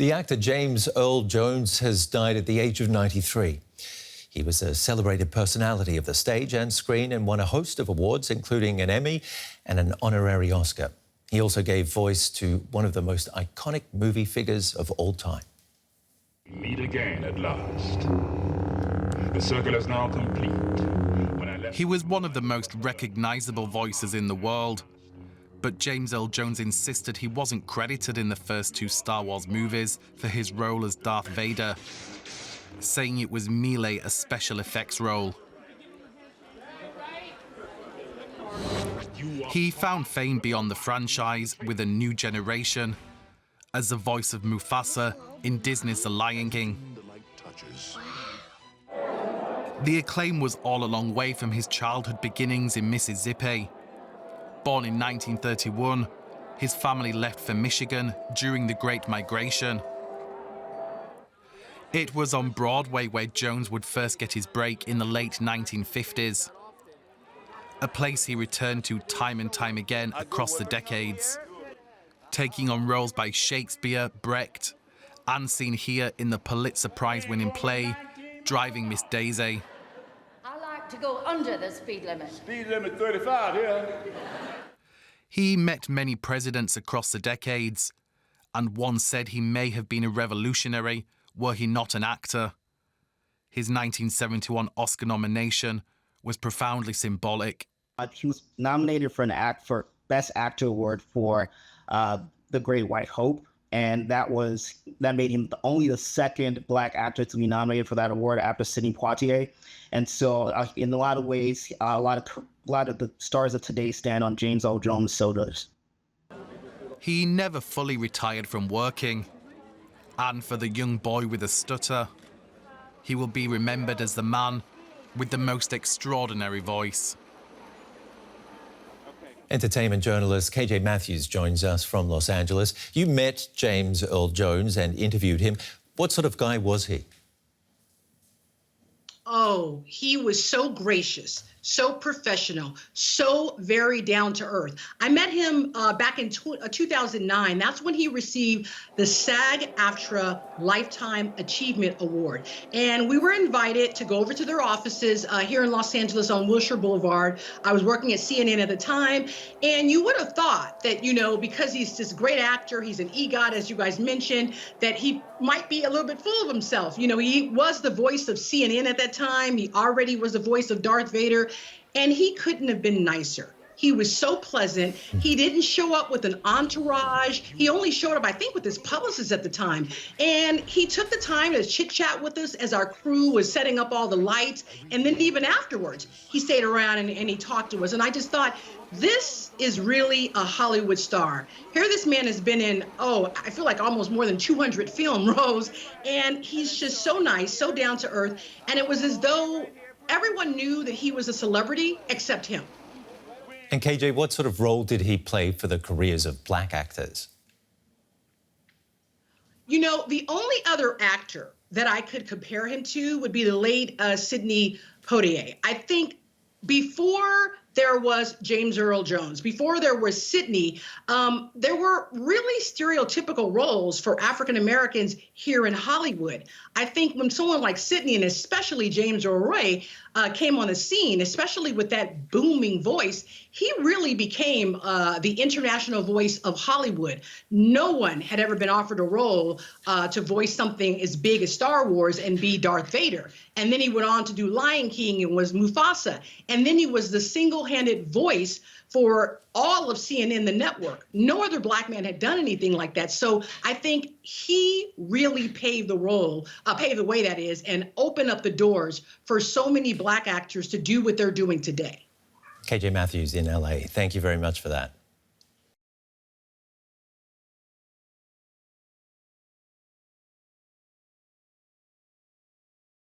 The actor James Earl Jones has died at the age of 93. He was a celebrated personality of the stage and screen and won a host of awards, including an Emmy and an honorary Oscar. He also gave voice to one of the most iconic movie figures of all time. Meet again at last. The circle is now complete. He was one of the most recognizable voices in the world. But James Earl Jones insisted he wasn't credited in the first two Star Wars movies for his role as Darth Vader, saying it was merely a special effects role. He found fame beyond the franchise with A New Generation, as the voice of Mufasa in Disney's The Lion King. The acclaim was all a long way from his childhood beginnings in Mississippi. Born in 1931, his family left for Michigan during the Great Migration. It was on Broadway where Jones would first get his break in the late 1950s, a place he returned to time and time again across the decades, taking on roles by Shakespeare, Brecht, and seen here in the Pulitzer Prize-winning play, Driving Miss Daisy. I like to go under the speed limit. Speed limit 35 here. He met many presidents across the decades, and once said he may have been a revolutionary were he not an actor. His 1971 Oscar nomination was profoundly symbolic. He was nominated for Best Actor Award for The Great White Hope, and that made him only the second Black actor to be nominated for that award after Sidney Poitier. And so, in a lot of ways, a lot of the stars of today stand on James Earl Jones' shoulders. He never fully retired from working, and for the young boy with a stutter, he will be remembered as the man with the most extraordinary voice. Entertainment journalist KJ Matthews joins us from Los Angeles. You met James Earl Jones and interviewed him. What sort of guy was he? Oh, he was so gracious, so professional, so very down to earth. I met him back in 2009. That's when he received the SAG-AFTRA Lifetime Achievement Award. And we were invited to go over to their offices here in Los Angeles on Wilshire Boulevard. I was working at CNN at the time. And you would have thought that, you know, because he's this great actor, he's an EGOT, as you guys mentioned, that he might be a little bit full of himself. You know, he was the voice of CNN at that time. He already was the voice of Darth Vader. And he couldn't have been nicer. He was so pleasant. He didn't show up with an entourage. He only showed up, I think, with his publicist at the time. And he took the time to chit chat with us as our crew was setting up all the lights. And then even afterwards, he stayed around and he talked to us. And I just thought, this is really a Hollywood star. Here this man has been in, I feel like almost more than 200 film roles. And he's just so nice, so down to earth. And it was as though everyone knew that he was a celebrity except him. And KJ, what sort of role did he play for the careers of Black actors? You know, the only other actor that I could compare him to would be the late Sidney Poitier. I think before there was James Earl Jones, before there was Sidney, there were really stereotypical roles for African Americans here in Hollywood. I think when someone like Sidney, and especially James Earl Roy, came on the scene, especially with that booming voice, he really became the international voice of Hollywood. No one had ever been offered a role to voice something as big as Star Wars and be Darth Vader. And then he went on to do Lion King and was Mufasa. And then he was the single-handed voice for all of CNN, the network. No other Black man had done anything like that. So I think he really paved the way, that is, and opened up the doors for so many Black actors to do what they're doing today. KJ Matthews in LA, thank you very much for that.